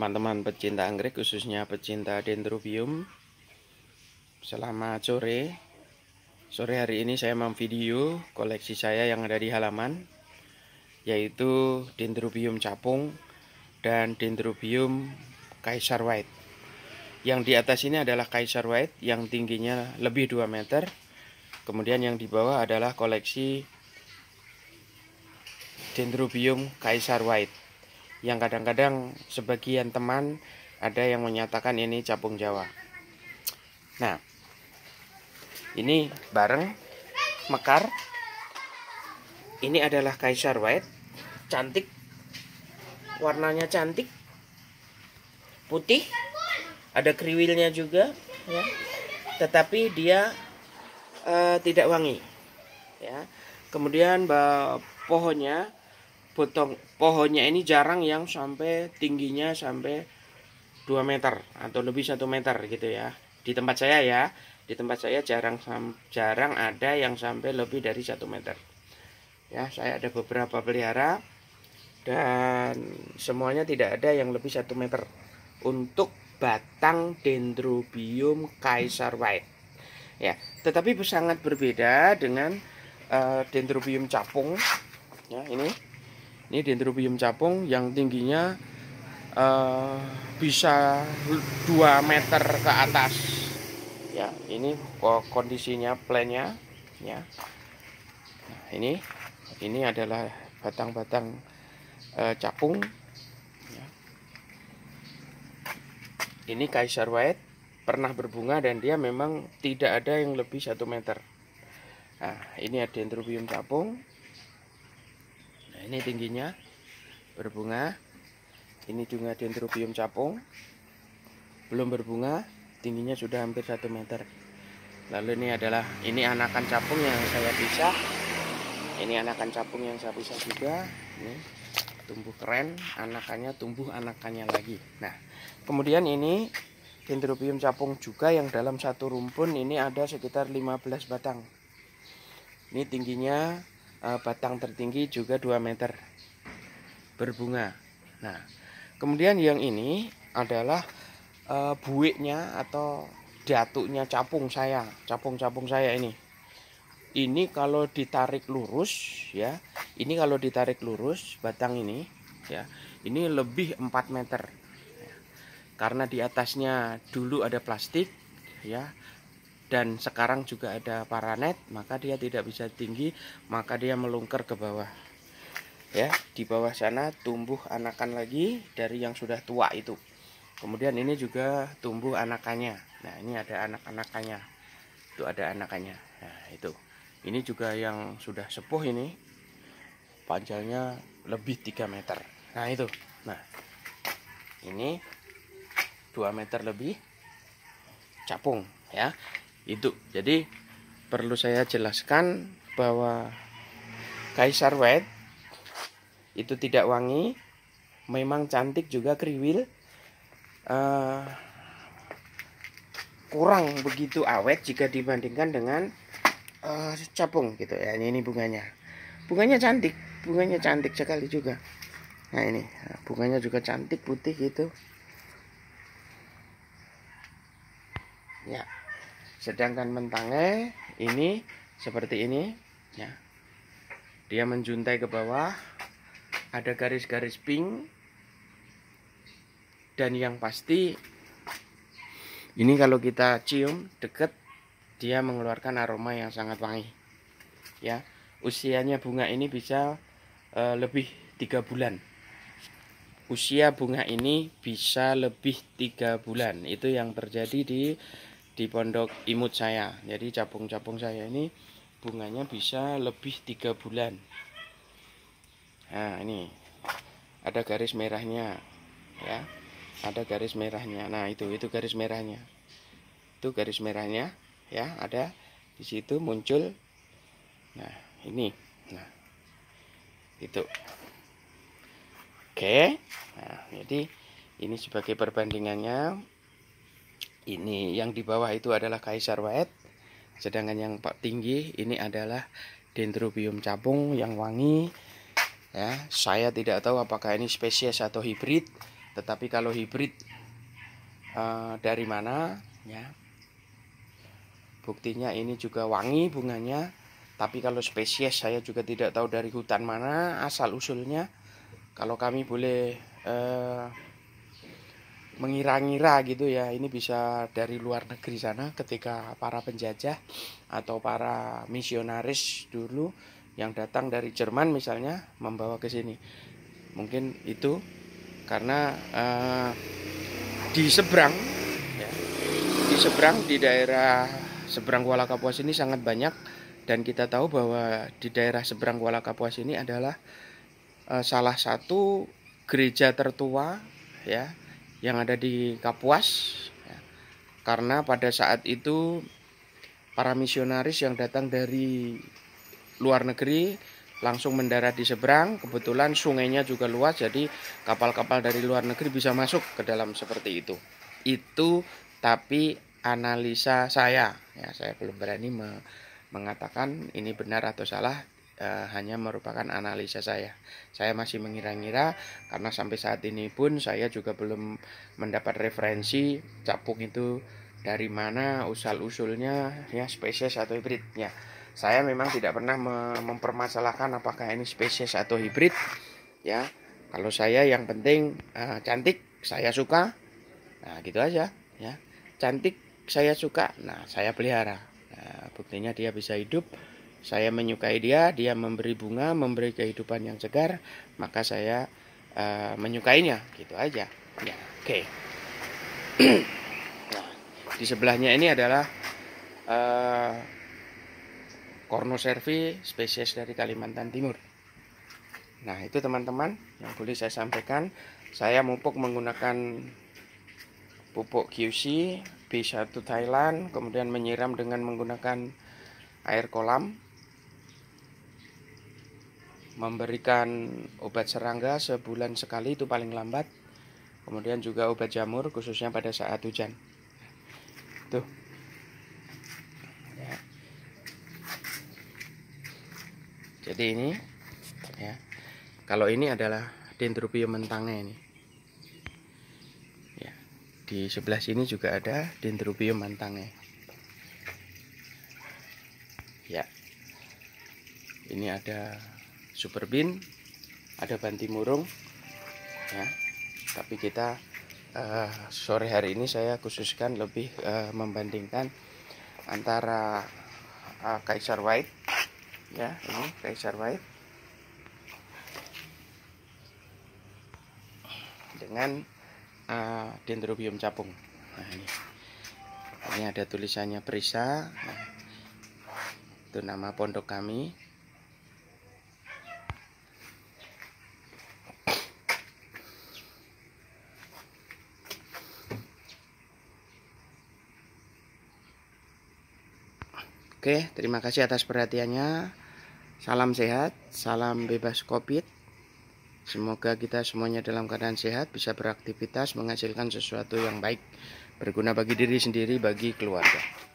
teman-teman pecinta anggrek, khususnya pecinta Dendrobium. Selamat sore. Sore hari ini saya memvideo koleksi saya yang ada di halaman, yaitu Dendrobium capung dan Dendrobium Kaisar White. Yang di atas ini adalah Kaisar White yang tingginya lebih 2 meter. Kemudian yang di bawah adalah koleksi Dendrobium Kaisar White, yang kadang-kadang sebagian teman ada yang menyatakan ini capung Jawa. Nah, ini bareng mekar. Ini adalah Kaisar White, cantik, warnanya cantik, putih, ada kriwilnya juga, ya. Tetapi dia tidak wangi, ya. Kemudian pohonnya ini jarang yang sampai tingginya sampai 2 meter atau lebih 1 meter gitu ya. Di tempat saya ya, di tempat saya jarang ada yang sampai lebih dari 1 meter. Ya, saya ada beberapa pelihara dan semuanya tidak ada yang lebih 1 meter untuk batang Dendrobium Kaisar White. Ya, tetapi sangat berbeda dengan Dendrobium capung. Ya, ini Dendrobium capung yang tingginya bisa 2 meter ke atas. Ya, ini kondisinya plannya, ya. Nah, ini adalah batang-batang capung. Ya. Ini Kaisar White pernah berbunga dan dia memang tidak ada yang lebih 1 meter. Nah, ini ada Dendrobium capung. Nah, ini tingginya berbunga. Ini juga Dendrobium capung, belum berbunga, tingginya sudah hampir 1 meter. Lalu ini anakan capung yang saya pisah. Ini anakan capung yang saya pisah juga. Ini tumbuh keren, tumbuh anakannya lagi. Nah, kemudian ini Dendrobium capung juga yang dalam satu rumpun ini ada sekitar 15 batang. Ini tingginya batang tertinggi juga 2 meter, berbunga. Nah, kemudian yang ini adalah buiknya atau datuknya capung saya ini. Ini kalau ditarik lurus, ya, ini kalau ditarik lurus batang ini, ya, ini lebih 4 meter. Ya, karena di atasnya dulu ada plastik, ya, dan sekarang juga ada paranet, maka dia tidak bisa tinggi, maka dia melungker ke bawah. Ya, di bawah sana tumbuh anakan lagi dari yang sudah tua itu. Kemudian ini juga tumbuh anakannya. Nah, ini ada anak-anakannya. Itu ada anakannya. Nah, itu. Ini juga yang sudah sepuh ini. Panjangnya lebih 3 meter. Nah, itu. Nah, ini 2 meter lebih capung, ya. Itu. Jadi perlu saya jelaskan bahwa Kaisar White itu tidak wangi, memang cantik juga kriwil, kurang begitu awet jika dibandingkan dengan capung gitu ya. Ini bunganya cantik sekali juga. Nah, ini bunganya juga cantik, putih gitu ya. Sedangkan mentangnya ini seperti ini, ya. Dia menjuntai ke bawah, ada garis-garis pink, dan yang pasti ini kalau kita cium deket, dia mengeluarkan aroma yang sangat wangi, ya. Usianya bunga ini bisa lebih 3 bulan. Usia bunga ini bisa lebih 3 bulan. Itu yang terjadi di pondok imut saya. Jadi capung-capung saya ini bunganya bisa lebih 3 bulan. Nah, ini ada garis merahnya, ya. Ada garis merahnya. Nah, itu garis merahnya. Itu garis merahnya, ya, ada di situ muncul. Nah, ini. Nah, itu. Oke. Nah, jadi ini sebagai perbandingannya. Ini yang di bawah itu adalah Kaisar White, sedangkan yang tinggi ini adalah Dendrobium capung yang wangi. Ya, saya tidak tahu apakah ini spesies atau hibrid, Tetapi kalau hibrid dari mana ya, buktinya ini juga wangi bunganya. Tapi kalau spesies saya juga tidak tahu dari hutan mana asal usulnya. Kalau kami boleh mengira-ngira gitu ya, ini bisa dari luar negeri sana ketika para penjajah atau para misionaris dulu yang datang dari Jerman misalnya membawa ke sini. Mungkin itu karena di seberang ya, di daerah seberang Kuala Kapuas ini sangat banyak, dan kita tahu bahwa di daerah seberang Kuala Kapuas ini adalah salah satu gereja tertua ya yang ada di Kapuas ya. Karena pada saat itu para misionaris yang datang dari luar negeri langsung mendarat di seberang, kebetulan sungainya juga luas, jadi kapal-kapal dari luar negeri bisa masuk ke dalam seperti itu. Itu tapi analisa saya ya, saya belum berani mengatakan ini benar atau salah. Hanya merupakan analisa saya. Saya masih mengira-ngira karena sampai saat ini pun saya juga belum mendapat referensi capung itu dari mana usul-usulnya ya, spesies atau hibridnya. Saya memang tidak pernah mempermasalahkan apakah ini spesies atau hibrid ya. Kalau saya yang penting cantik, saya suka. Nah, gitu aja ya. Cantik, saya suka. Nah, saya pelihara. Nah, buktinya dia bisa hidup. Saya menyukai dia, dia memberi bunga, memberi kehidupan yang segar, maka saya menyukainya, gitu aja. Ya, oke. Nah, di sebelahnya ini adalah Cornocervi spesies dari Kalimantan Timur. Nah, itu teman-teman yang boleh saya sampaikan. Saya pupuk menggunakan pupuk QC B1 Thailand, kemudian menyiram dengan menggunakan air kolam. Memberikan obat serangga sebulan sekali itu paling lambat. Kemudian juga obat jamur khususnya pada saat hujan. Tuh. Ya. Jadi ini ya. Kalau ini adalah Dendrobium mentangnya ini. Ya. Di sebelah sini juga ada Dendrobium mentangnya. Ya. Ini ada Superbin, ada Bantimurung ya. Tapi kita sore hari ini saya khususkan lebih membandingkan antara Kaiser White ya, ini Kaiser White dengan Dendrobium capung. Nah, ini ada tulisannya Prisa. Nah, itu nama pondok kami. Oke, terima kasih atas perhatiannya. Salam sehat, salam bebas COVID. Semoga kita semuanya dalam keadaan sehat, bisa beraktivitas, menghasilkan sesuatu yang baik, berguna bagi diri sendiri, bagi keluarga.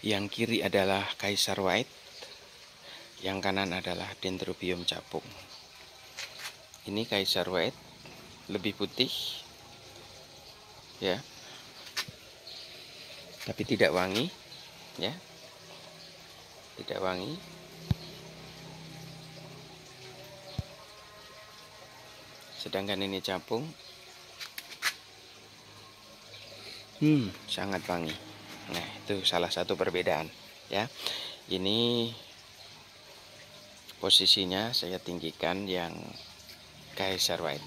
Yang kiri adalah Kaiser White, yang kanan adalah Dendrobium capung. Ini Kaiser White lebih putih ya, tapi tidak wangi ya, tidak wangi. Sedangkan ini capung sangat wangi. Nah, itu salah satu perbedaan ya. Ini posisinya saya tinggikan yang Kaiser White.